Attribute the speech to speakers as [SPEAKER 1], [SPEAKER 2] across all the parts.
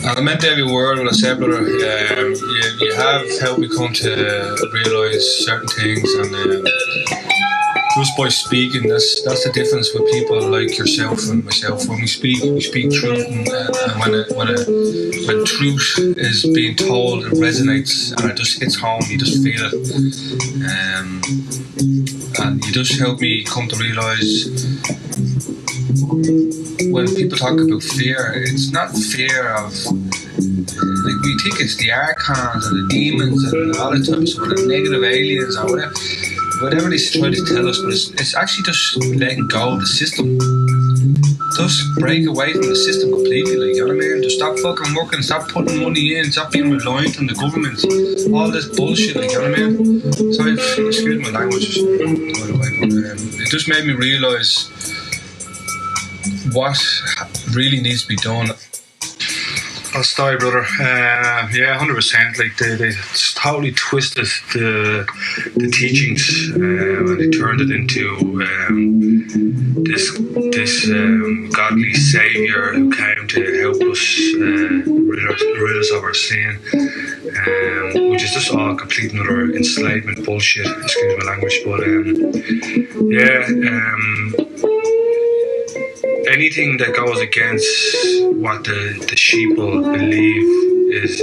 [SPEAKER 1] I meant every word when I said, brother. You have helped me come to realise certain things, and just by speaking, that's the difference with people like yourself and myself. When we speak truth, and when truth is being told, it resonates and it just hits home. You just feel it, and you just help me come to realise. When people talk about fear, it's not fear of, like, we think it's the Archons and the demons and all that type of stuff, the negative aliens or whatever they try to tell us, but it's actually just letting go of the system. Just break away from the system completely, like, you know what I mean? Just stop fucking working, stop putting money in, stop being reliant on the government, all this bullshit, like, you know what I mean? Sorry, excuse my language, by the way, but it just made me realise what really needs to be done. I'll start, brother. Yeah, 100%. Like they totally twisted the teachings and they turned it into this godly savior who came to help us rid us of our sin, which is just all complete another enslavement bullshit. Excuse my language, but anything that goes against what the sheeple believe is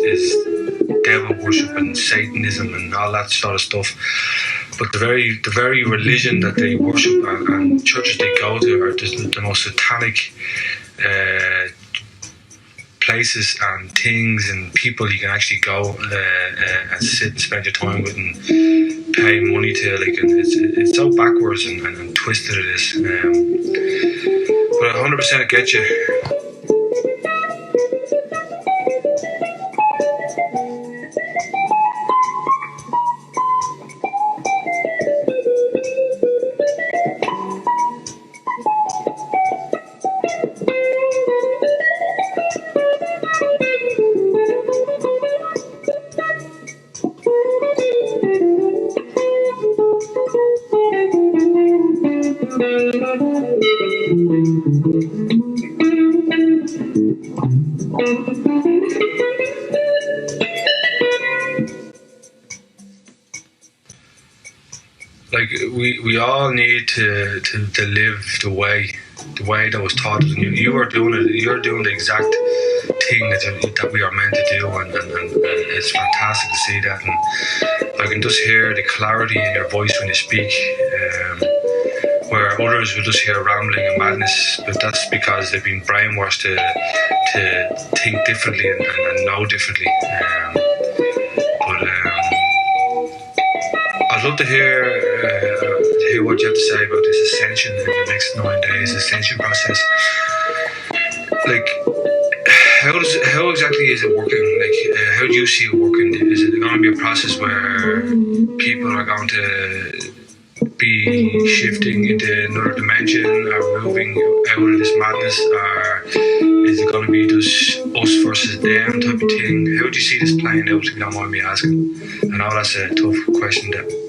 [SPEAKER 1] devil worship and Satanism and all that sort of stuff. But the very religion that they worship and churches they go to are the most satanic places and things and people you can actually go and sit and spend your time with and pay money to. Like, and it's so backwards and twisted it is. But 100% I get you. Like, we all need to live the way that was taught us. And you are doing it. You're doing the exact thing that we are meant to do, and it's fantastic to see that. And I can just hear the clarity in your voice when you speak, where others will just hear rambling and madness. But that's because they've been brainwashed to think differently and know differently. I'd love to hear what you have to say about this ascension in the next 9 days, ascension process. Like, how exactly is it working? Like, how do you see it working? Is it going to be a process where people are going to be shifting into another dimension or moving out of this madness, or is it going to be just us versus them type of thing? How do you see this playing out, if you don't mind me asking? I know that's a tough question, Devin.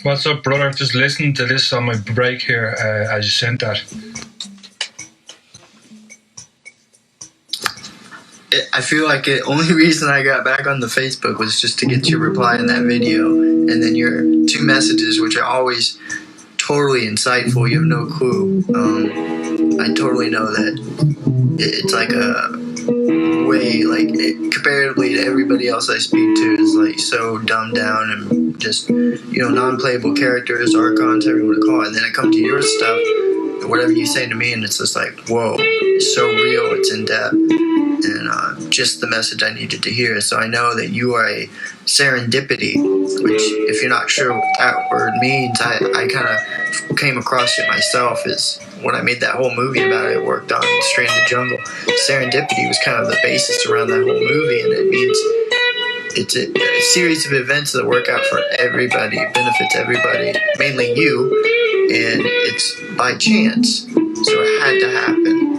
[SPEAKER 1] What's up, brother? Just listen to this on my break here as you sent that.
[SPEAKER 2] I feel like the only reason I got back on the Facebook was just to get your reply in that video, and then your 2 messages, which are always totally insightful. You have no clue. I totally know that it's like a way, like, comparatively to everybody else I speak to, is like so dumbed down and just, non-playable characters, archons, however you want to call it. And then I come to your stuff, and whatever you say to me, and it's just like, whoa, it's so real, it's in depth, and just the message I needed to hear. So I know that you are a serendipity, which, if you're not sure what that word means, I kind of came across it myself. Is when I made that whole movie about it, worked on Stranded Jungle. Serendipity was kind of the basis around that whole movie, and it means it's a series of events that work out for everybody, benefits everybody, mainly you, and it's by chance, so it had to happen.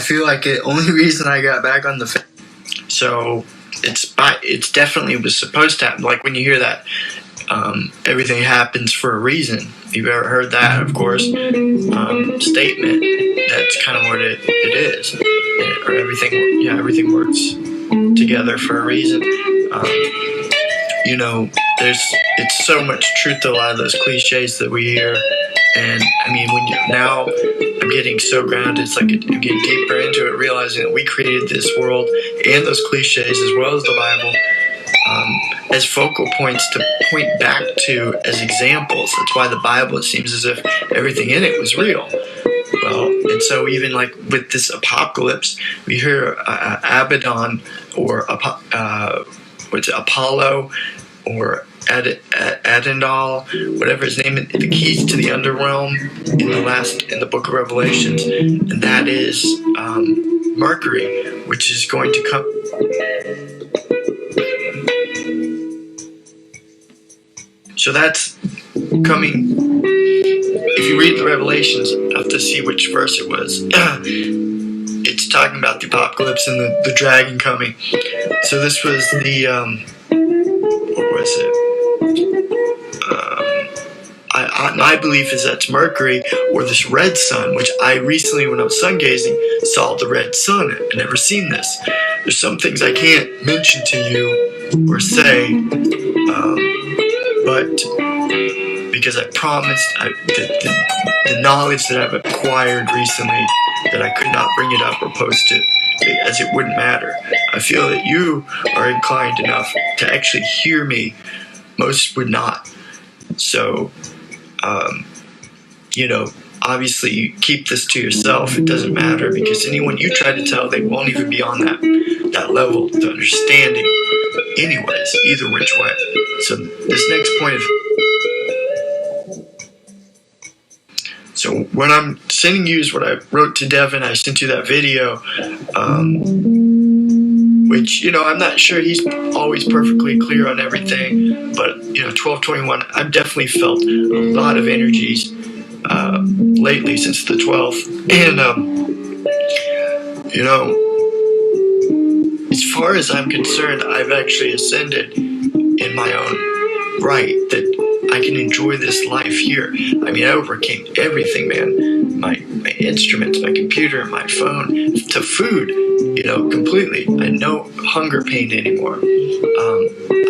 [SPEAKER 2] I feel like the only reason I got back on the so it's definitely was supposed to happen. Like when you hear that, everything happens for a reason. If you've ever heard that, of course, statement, that's kind of what it is. Or everything works together for a reason. You know, it's so much truth to a lot of those cliches that we hear. And I mean, now I'm getting so grounded, it's like I'm getting deeper into it, realizing that we created this world and those cliches as well as the Bible as focal points to point back to as examples. That's why the Bible, it seems as if everything in it was real. Well, and so even like with this apocalypse, we hear Abaddon or Apollo or Adendal, whatever his name is, the keys to the underrealm in the book of Revelations, and that is Mercury, which is going to come. So that's coming. If you read the Revelations, I have to see which verse it was. It's talking about the apocalypse and the dragon coming. So this was the what was it? My belief is that's Mercury or this red sun, which I recently, when I was sun gazing, saw the red sun. I've never seen this. There's some things I can't mention to you or say, but because I promised the knowledge that I've acquired recently, that I could not bring it up or post it, as it wouldn't matter. I feel that you are inclined enough to actually hear me. Most would not. So, you know, obviously you keep this to yourself. It doesn't matter, because anyone you try to tell, they won't even be on that level, the understanding anyways, either which way. So this next point of... So what I'm sending you is what I wrote to Devin. I sent you that video, which, you know, I'm not sure he's always perfectly clear on everything, but, you know, 12/21, I've definitely felt a lot of energies lately since the 12th. And, you know, as far as I'm concerned, I've actually ascended in my own right, that I can enjoy this life here. I mean, I overcame everything, man. My instruments, my computer, my phone, to food, you know, completely. I had no hunger pain anymore.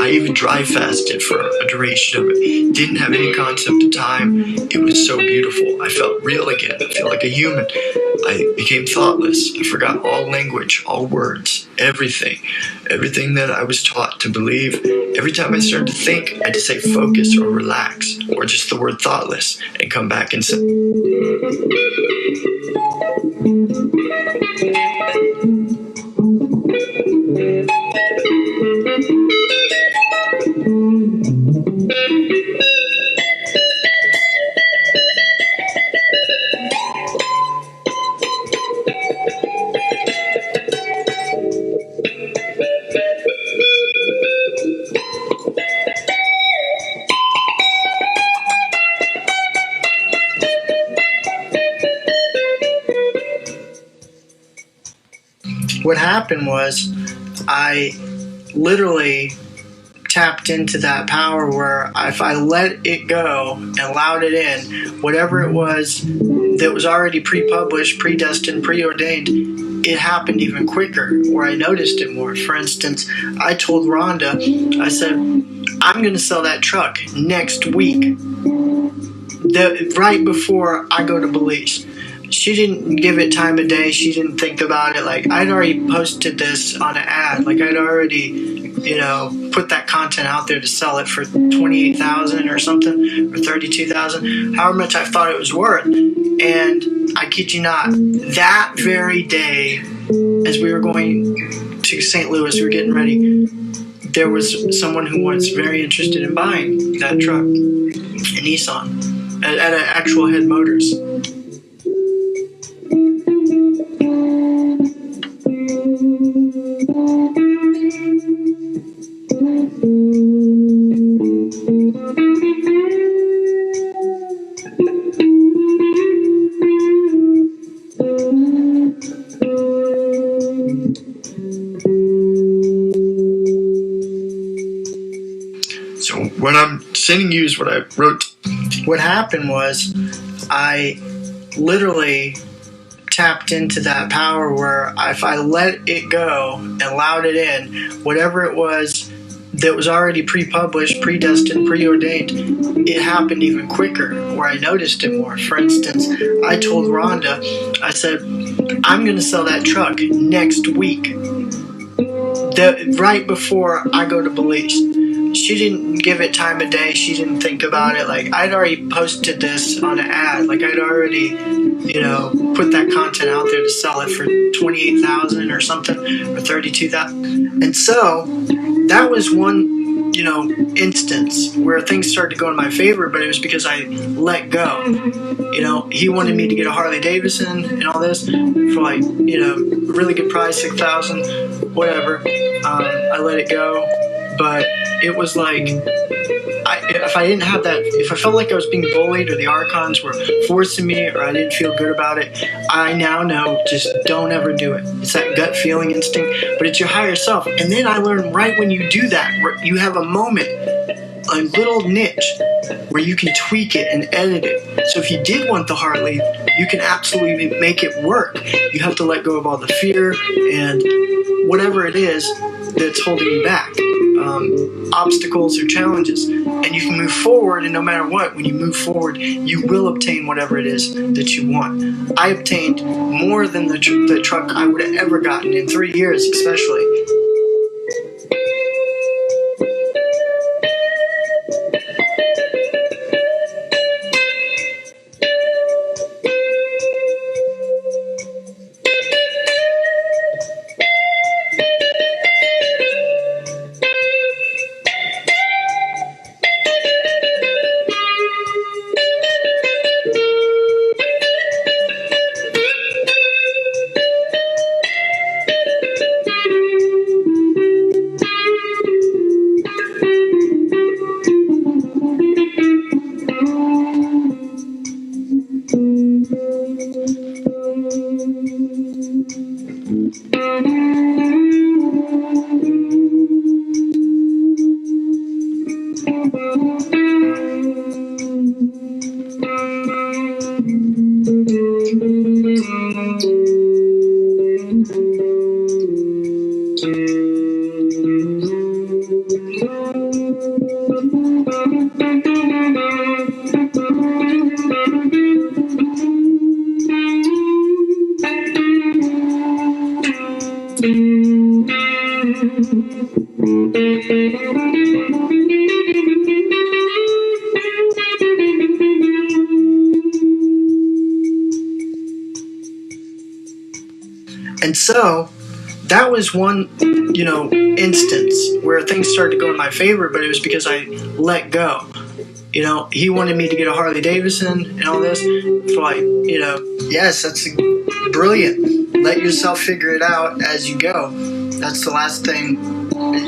[SPEAKER 2] I even dry fasted for a duration of it. Didn't have any concept of time. It was so beautiful. I felt real again. I felt like a human. I became thoughtless. I forgot all language, all words, everything. Everything that I was taught to believe. Every time I started to think, I had to say focus or relax, or just the word thoughtless, and come back and say... What happened was I literally tapped into that power where if I let it go and allowed it in, whatever it was that was already pre-published, predestined, preordained, it happened even quicker, or I noticed it more. For instance, I told Rhonda, I said, I'm going to sell that truck next week, right before I go to Belize. She didn't give it time of day. She didn't think about it. Like, I'd already posted this on an ad. Like, I'd already, you know, put that content out there to sell it for $28,000 or something, or $32,000, however much I thought it was worth. And I kid you not, that very day, as we were going to St. Louis, we were getting ready, there was someone who was very interested in buying that truck, a Nissan, at Actual Head Motors. sending you is what I wrote. What happened was I literally tapped into that power where if I let it go and allowed it in, whatever it was that was already pre-published, predestined, preordained, it happened even quicker, where I noticed it more. For instance, I told Rhonda, I said, I'm going to sell that truck next week, right before I go to Belize. She didn't give it time of day. She didn't think about it. Like, I'd already posted this on an ad. Like, I'd already, put that content out there to sell it for $28,000 or something, or $32,000. And so that was one, instance where things started to go in my favor, but it was because I let go. He wanted me to get a Harley Davidson and all this for like, really good price, $6,000, whatever. I let it go, but it was like, if I didn't have that, if I felt like I was being bullied or the Archons were forcing me or I didn't feel good about it, I now know, just don't ever do it. It's that gut feeling instinct, but it's your higher self. And then I learned right when you do that, you have a moment, a little niche where you can tweak it and edit it. So if you did want the Harley, you can absolutely make it work. You have to let go of all the fear and whatever it is that's holding you back, obstacles or challenges, and you can move forward. And no matter what, when you move forward, you will obtain whatever it is that you want. I obtained more than the truck I would have ever gotten in 3 years, especially. And so that was one, instance where things started to go in my favor, but it was because I let go. He wanted me to get a Harley Davidson and all this for like, yes, that's brilliant. Let yourself figure it out as you go. That's the last thing.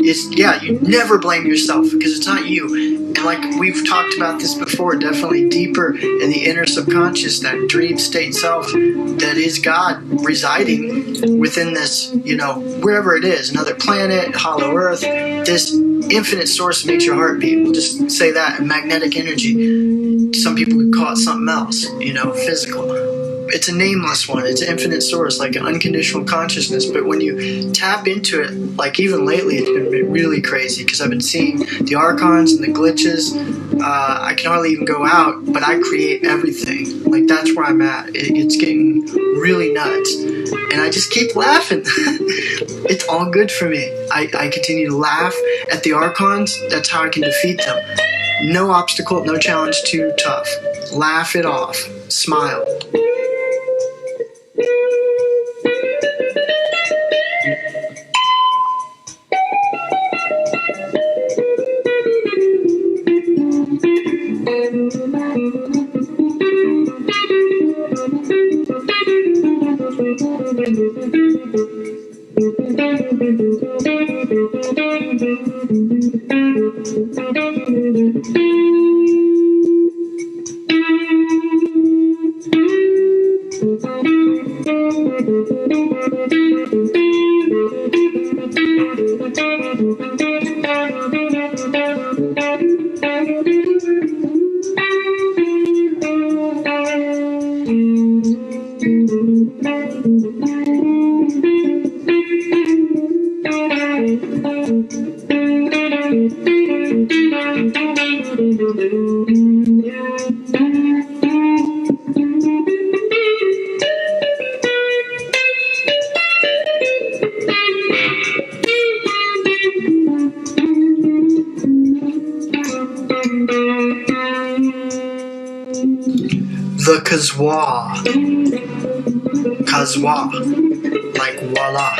[SPEAKER 2] You never blame yourself because it's not you. And like we've talked about this before, definitely deeper in the inner subconscious, that dream state self that is God residing within this, wherever it is, another planet, hollow earth, this infinite source that makes your heart beat. We'll just say that, magnetic energy. Some people could call it something else, physical. It's a nameless one. It's an infinite source, like an unconditional consciousness. But when you tap into it, like even lately, it's been really crazy because I've been seeing the Archons and the glitches. I can hardly even go out, but I create everything. Like that's where I'm at. It's getting really nuts. And I just keep laughing. It's all good for me. I continue to laugh at the Archons. That's how I can defeat them. No obstacle, no challenge too tough. Laugh it off. Smile. THEKAZWEH. Like voila.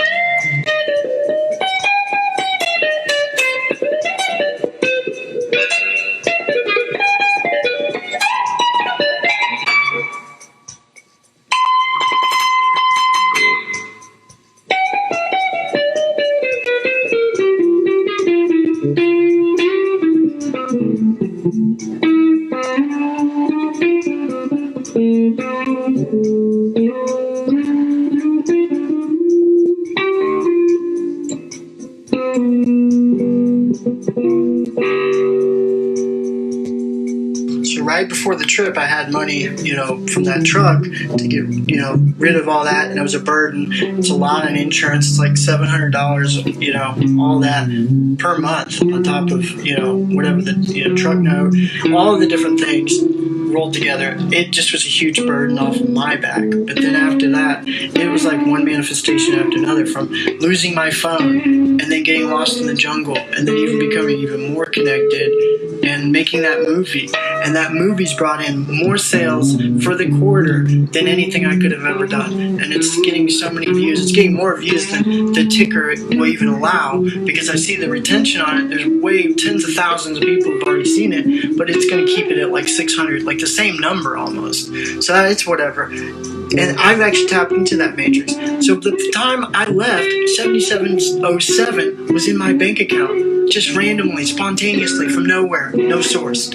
[SPEAKER 2] So right before the trip, I had money, from that truck to get, rid of all that, and it was a burden. It's a lot in insurance. It's like $700, all that per month on top of, whatever the truck note, all of the different things rolled together. It just was a huge burden off of my back. But then after that, it was like one manifestation after another, from losing my phone and then getting lost in the jungle and then even becoming even more connected and making that movie. And that movie's brought in more sales for the quarter than anything I could have ever done. And it's getting so many views. It's getting more views than the ticker will even allow, because I see the retention on it. There's tens of thousands of people who've already seen it, but it's going to keep it at like 600, like the same number almost. So it's whatever. And I've actually tapped into that matrix. So the time I left, 7707 was in my bank account, just randomly, spontaneously, from nowhere, no source.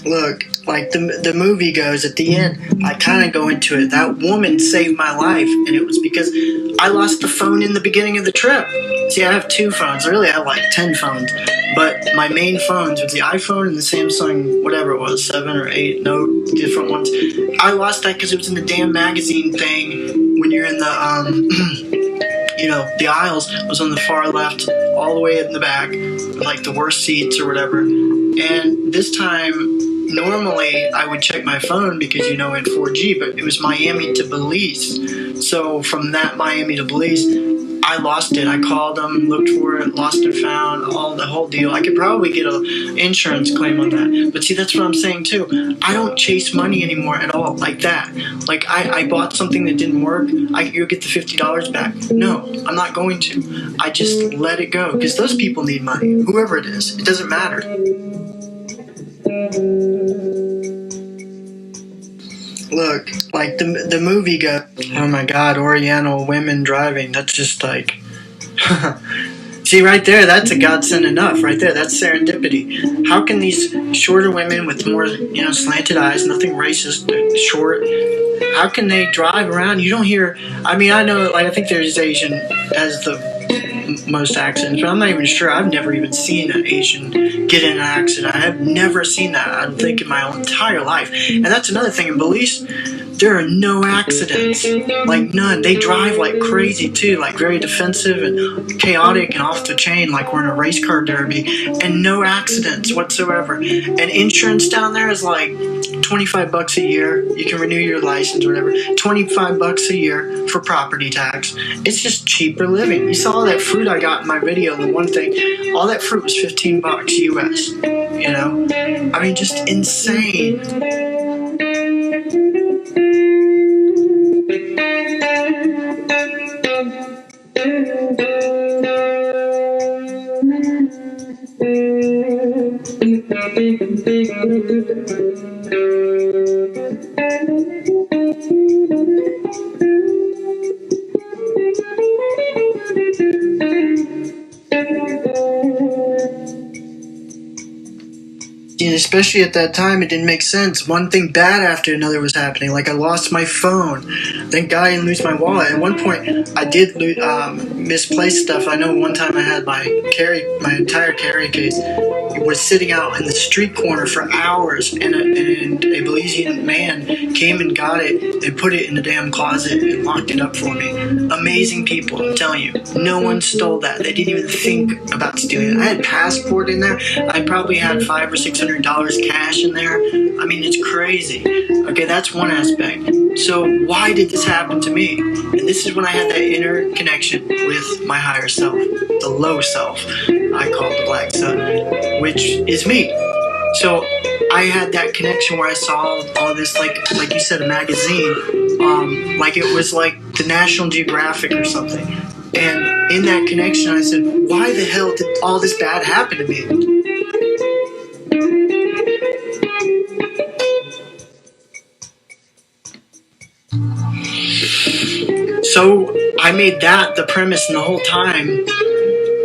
[SPEAKER 2] Look, like the movie goes, at the end, I kind of go into it. That woman saved my life, and it was because I lost the phone in the beginning of the trip. See, I have 2 phones. Really, I have like 10 phones. But my main phones was the iPhone and the Samsung, whatever it was, 7 or 8, no different ones. I lost that because it was in the damn magazine thing when you're in the, the aisles. It was on the far left, all the way in the back, like the worst seats or whatever. And this time, normally I would check my phone because, in 4G, but it was Miami to Belize. So from that Miami to Belize, I lost it. I called them, looked for it, lost and found, the whole deal. I could probably get an insurance claim on that. But see, that's what I'm saying too. I don't chase money anymore at all, like that. Like I bought something that didn't work. You'll get the $50 back. No, I'm not going to. I just let it go, because those people need money. Whoever it is, it doesn't matter. Look, like the movie goes, oh my God, Oriental women driving. That's just like, see right there, that's a godsend enough right there. That's serendipity. How can these shorter women with more, slanted eyes, nothing racist, short, how can they drive around? You don't hear, I know, I think there's Asian as the most accidents, but I'm not even sure. I've never even seen an Asian get in an accident. I have never seen that, I don't think, in my entire life. And that's another thing. In Belize, there are no accidents. Like, none. They drive like crazy, too. Like, very defensive and chaotic and off the chain, like we're in a race car derby. And no accidents whatsoever. And insurance down there is like $25 a year. You can renew your license or whatever. $25 a year for property tax. It's just cheaper living. You saw all that fruit I got in my video. The one thing, all that fruit was $15 US. Just insane. especially at that time, it didn't make sense. One thing bad after another was happening. Like I lost my phone. Thank God I didn't lose my wallet. At one point, I did misplace stuff. I know one time I had my entire carry case. It was sitting out in the street corner for hours, and a Belizean man came and got it and put it in the damn closet and locked it up for me. Amazing people, I'm telling you. No one stole that. They didn't even think about stealing it. I had passport in there. I probably had $500 or $600 cash in there. I mean, it's crazy. Okay, that's one aspect. So why did this happen to me? And this is when I had that inner connection with my higher self, the low self, I call the black sun, which is me. So I had that connection where I saw all this, like you said, a magazine, like it was like the National Geographic or something. And in that connection, I said, why the hell did all this bad happen to me? So I made that the premise, and the whole time,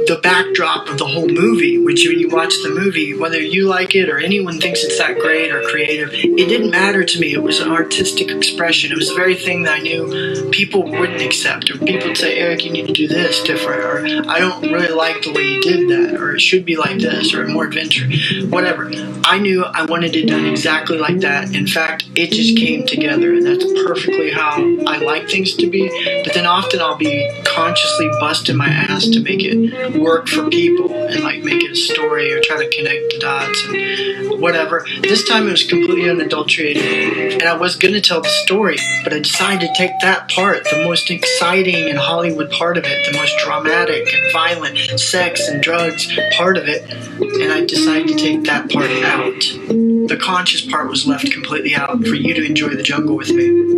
[SPEAKER 2] the backdrop of the whole movie, which when you watch the movie, whether you like it or anyone thinks it's that great or creative, it didn't matter to me. It was an artistic expression. It was the very thing that I knew people wouldn't accept, or people would say, Eric, you need to do this different, or I don't really like the way you did that, or it should be like this, or more adventure, whatever. I knew I wanted it done exactly like that. In fact, it just came together, and that's perfectly how I like things to be. But then often I'll be consciously busting my ass to make it work for people and like make it a story or try to connect the dots and whatever. This time it was completely unadulterated, and I was going to tell the story, but I decided to take that part, the most exciting and Hollywood part of it, the most dramatic and violent sex and drugs part of it, and I decided to take that part out. The conscious part was left completely out for you to enjoy the jungle with me.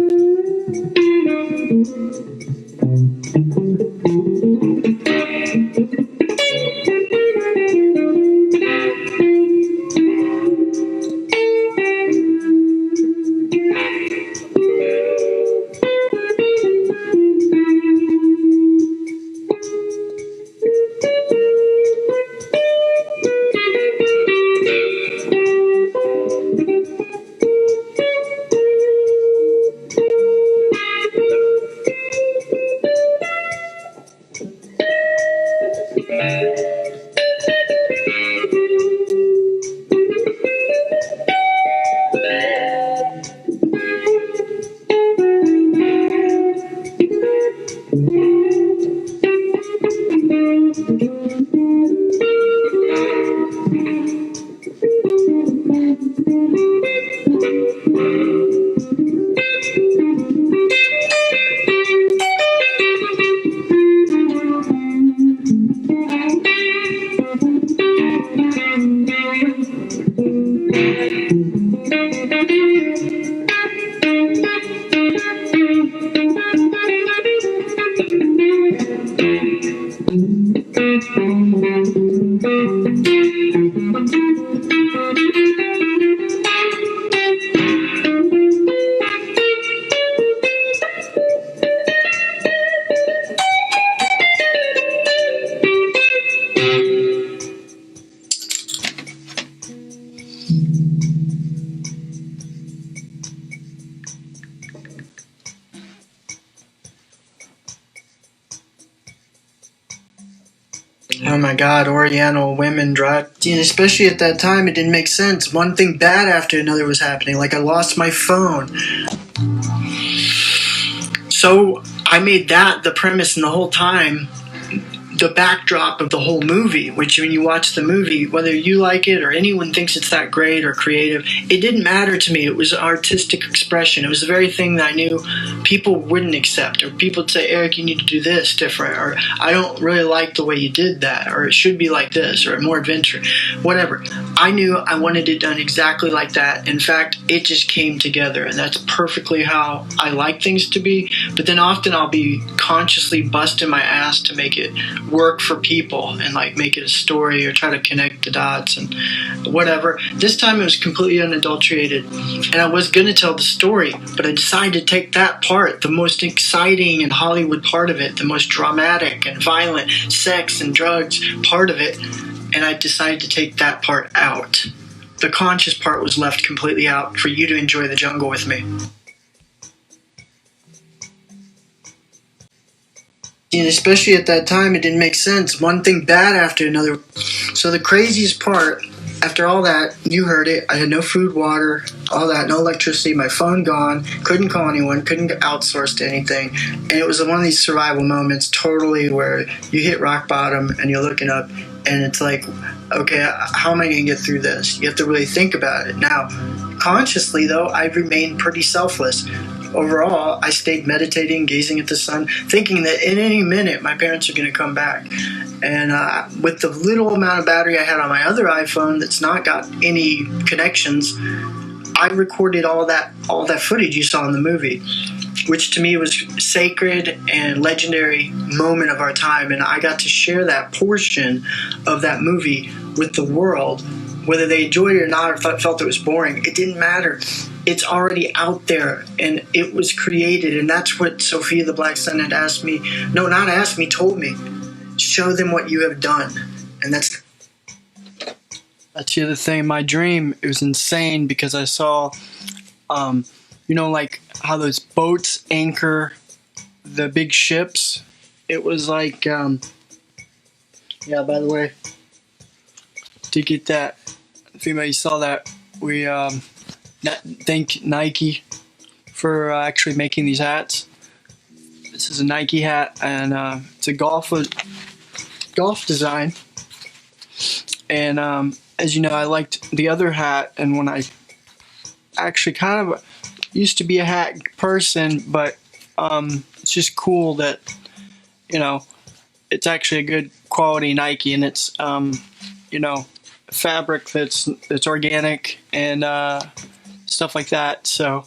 [SPEAKER 2] Oh my God, Oriental women drive. And especially at that time, it didn't make sense. One thing bad after another was happening. Like I lost my phone. So I made that the premise, and the whole time, the backdrop of the whole movie, which when you watch the movie, whether you like it or anyone thinks it's that great or creative, it didn't matter to me. It was an artistic expression. It was the very thing that I knew people wouldn't accept, or people would say, Eric, you need to do this different, or I don't really like the way you did that, or it should be like this, or more adventure, whatever. I knew I wanted it done exactly like that. In fact, it just came together, and that's perfectly how I like things to be. But then often I'll be consciously busting my ass to make it work for people and like make it a story or try to connect the dots and whatever. This time it was completely unadulterated, and I was going to tell the story, but I decided to take that part, the most exciting and Hollywood part of it, the most dramatic and violent sex and drugs part of it, and I decided to take that part out the conscious part was left completely out for you to enjoy the jungle with me. And especially at that time, it didn't make sense. One thing bad after another. So the craziest part, after all that, you heard it. I had no food, water, all that, no electricity, my phone gone, couldn't call anyone, couldn't outsource to anything. And it was one of these survival moments totally where you hit rock bottom and you're looking up and it's like, okay, how am I going to get through this? You have to really think about it. Now, consciously, though, I've remained pretty selfless. Overall, I stayed meditating, gazing at the sun, thinking that in any minute my parents are going to come back. And with the little amount of battery I had on my other iPhone that's not got any connections, I recorded all that footage you saw in the movie, which to me was sacred and legendary moment of our time. And I got to share that portion of that movie with the world. Whether they enjoyed it or not or felt it was boring, it didn't matter. It's already out there, and it was created, and that's what Sophia the Black Sun had asked me. No, not asked me, told me. Show them what you have done. And that's the other thing. My dream, it was insane because I saw, like how those boats anchor the big ships. It was like, by the way, to get that, if anybody saw that, we thank Nike for actually making these hats. This is a Nike hat, and it's a golf design. And as you know, I liked the other hat, and when I actually kind of used to be a hat person, but it's just cool that it's actually a good quality Nike, and it's fabric that's organic and stuff like that. So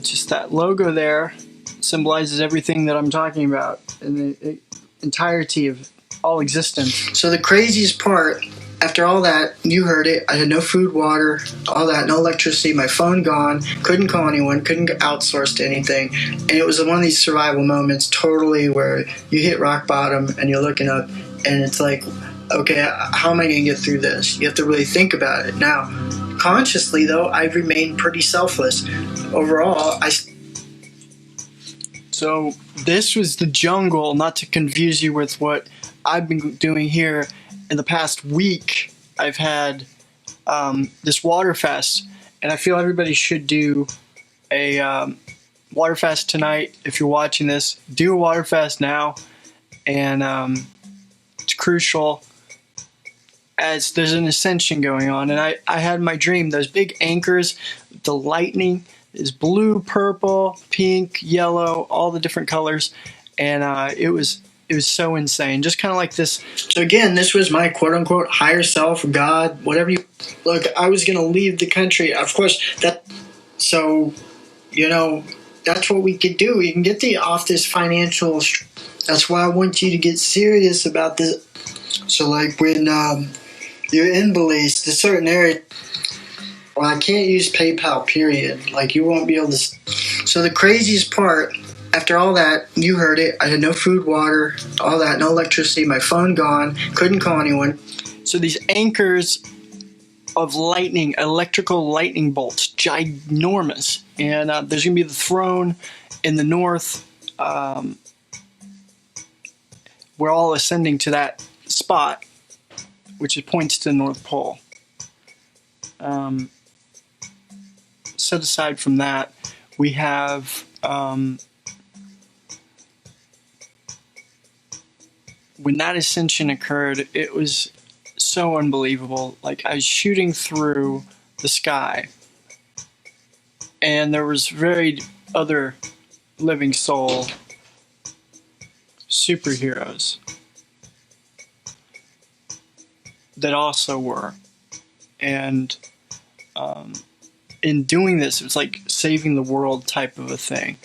[SPEAKER 2] just that logo there symbolizes everything that I'm talking about in the entirety of all existence. So the craziest part, after all that, you heard it. I had no food, water, all that, no electricity, my phone gone, couldn't call anyone, couldn't outsource to anything. And it was one of these survival moments totally where you hit rock bottom and you're looking up and it's like, okay, how am I going to get through this? You have to really think about it. Now, consciously, though, I've remained pretty selfless. Overall, So this was the jungle, not to confuse you with what I've been doing here. In the past week, I've had this water fast, and I feel everybody should do a water fast tonight. If you're watching this, do a water fast now, and it's crucial as there's an ascension going on. And I had my dream, those big anchors, the lightning is blue, purple, pink, yellow, all the different colors, and it was so insane, just kind of like this. So again, this was my quote-unquote higher self, God, whatever you look. I was going to leave the country, of course. That's what we could do. We can get off this financial. That's why I want you to get serious about this. So like when you're in Belize, to certain area. Well, I can't use PayPal, period. Like, you won't be able to. So the craziest part, after all that, you heard it. I had no food, water, all that, no electricity, my phone gone, couldn't call anyone. So these anchors of lightning, electrical lightning bolts, ginormous. And there's going to be the throne in the north. We're all ascending to that spot, which points to the North Pole. Set aside from that, we have when that ascension occurred, it was so unbelievable. Like, I was shooting through the sky, and there was very other living soul superheroes that also were. And in doing this, it was like saving the world type of a thing.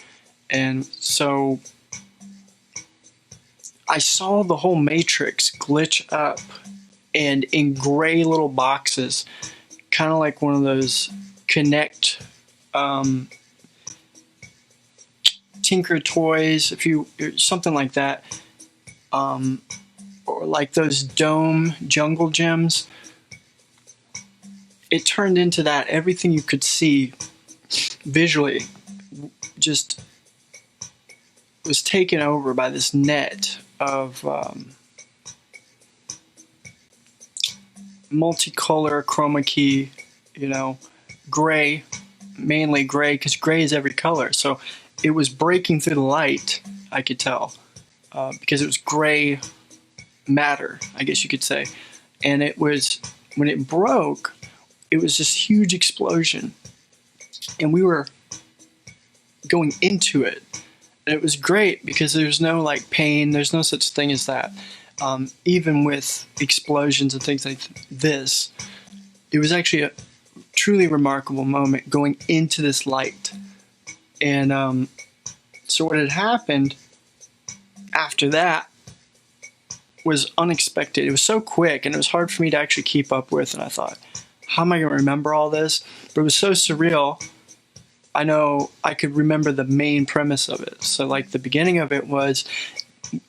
[SPEAKER 2] And so I saw the whole matrix glitch up and in gray little boxes, kind of like one of those Connect Tinker toys, something like that, or like those Dome jungle gyms.
[SPEAKER 3] it turned into that. Everything you could see visually just was taken over by this net of multicolor chroma key, you know, gray, mainly gray, because gray is every color. So it was breaking through the light, I could tell, because it was gray matter, I guess you could say. And it was, when it broke, it was this huge explosion. And we were going into it. And it was great because there's no like pain, there's no such thing as that. Even with explosions and things like this, it was actually a truly remarkable moment going into this light. And so what had happened after that was unexpected. It was so quick and it was hard for me to actually keep up with. And I thought, how am I going to remember all this? But it was so surreal. I know I could remember the main premise of it. So like the beginning of it was,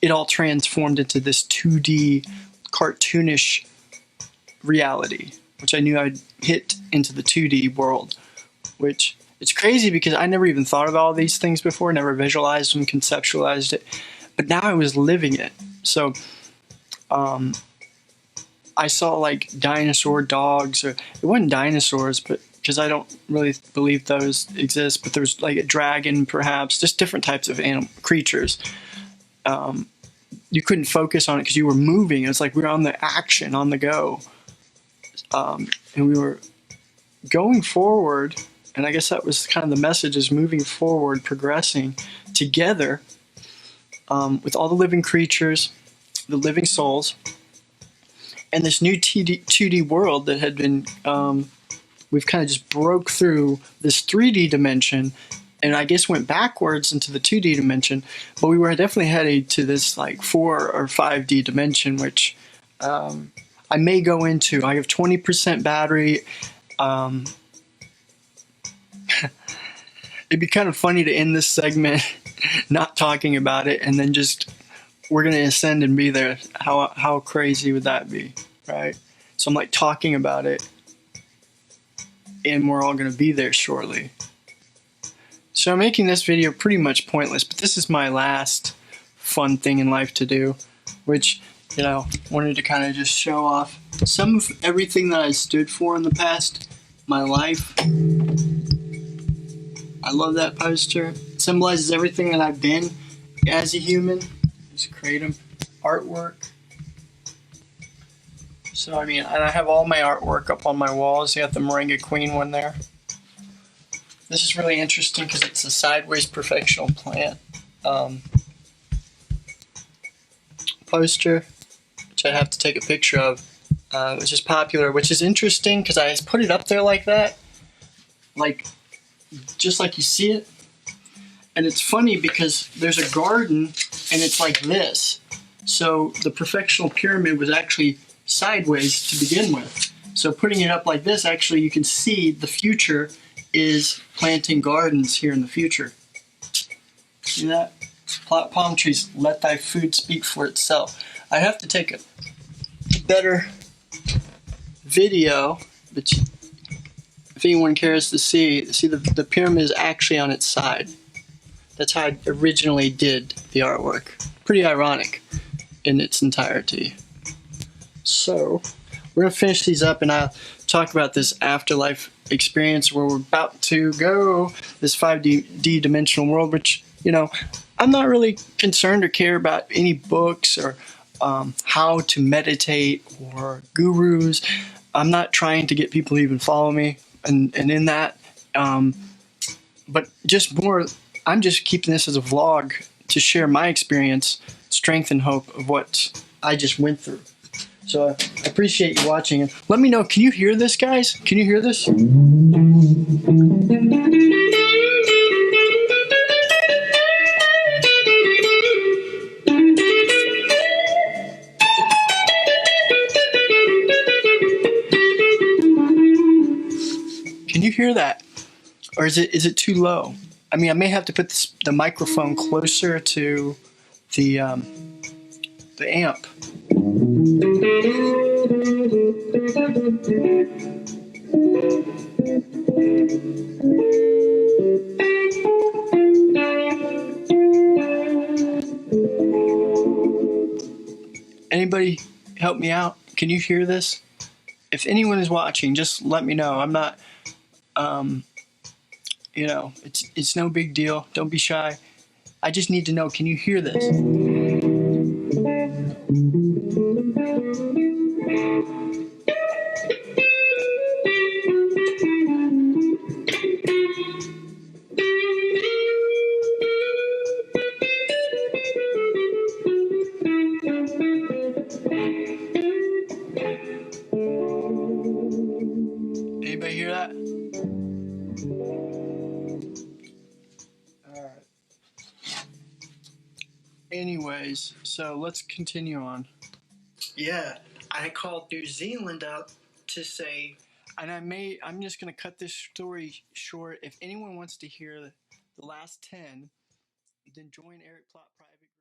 [SPEAKER 3] it all transformed into this 2D cartoonish reality, which I knew I'd hit into the 2D world, which it's crazy because I never even thought about all these things before, never visualized them, conceptualized it, but now I was living it. So I saw like dinosaur dogs, or it wasn't dinosaurs, but because I don't really believe those exist, but there was like a dragon, perhaps, just different types of creatures. You couldn't focus on it because you were moving. It was like we were on the action, on the go. And we were going forward, and I guess that was kind of the message, is moving forward, progressing together with all the living creatures, the living souls, and this new 2D world that had been, we've kind of just broke through this 3D dimension, and I guess went backwards into the 2D dimension, but we were definitely headed to this like 4 or 5D dimension, which I may go into. I have 20% battery. It'd be kind of funny to end this segment not talking about it, and then just we're going to ascend and be there. How crazy would that be, right? So I'm like talking about it, and we're all going to be there shortly. So I'm making this video pretty much pointless, but this is my last fun thing in life to do, which, you know, wanted to kind of just show off some of everything that I stood for in the past, my life. I love that poster. It symbolizes everything that I've been as a human. Just create artwork. So, I mean, I have all my artwork up on my walls. You have the Moringa Queen one there. This is really interesting because it's a sideways perfectional plant poster, which I have to take a picture of, which is popular, which is interesting because I put it up there like that, like just like you see it. And it's funny because there's a garden and it's like this. So the perfectional pyramid was actually sideways to begin with. So putting it up like this, actually you can see the future is planting gardens here in the future. See that? Plant palm trees, let thy food speak for itself. I have to take a better video, but if anyone cares to see the pyramid is actually on its side. That's how I originally did the artwork. Pretty ironic in its entirety. So we're going to finish these up, and I'll talk about this afterlife experience where we're about to go this 5D dimensional world, which, you know, I'm not really concerned or care about any books or how to meditate or gurus. I'm not trying to get people to even follow me and in that, but just more, I'm just keeping this as a vlog to share my experience, strength and hope of what I just went through. So I appreciate you watching. And let me know, can you hear this, guys? Can you hear this? Can you hear that? Or is it too low? I mean, I may have to put the microphone closer to the amp. Anybody help me out? Can you hear this? If anyone is watching, just let me know. I'm not, it's no big deal. Don't be shy. I just need to know, can you hear this? Anybody hear that? All right. Anyways, so let's continue on.
[SPEAKER 2] Yeah, I called New Zealand up to say,
[SPEAKER 3] and I'm just going to cut this story short. If anyone wants to hear the last 10, then join Eric Plot Private Group.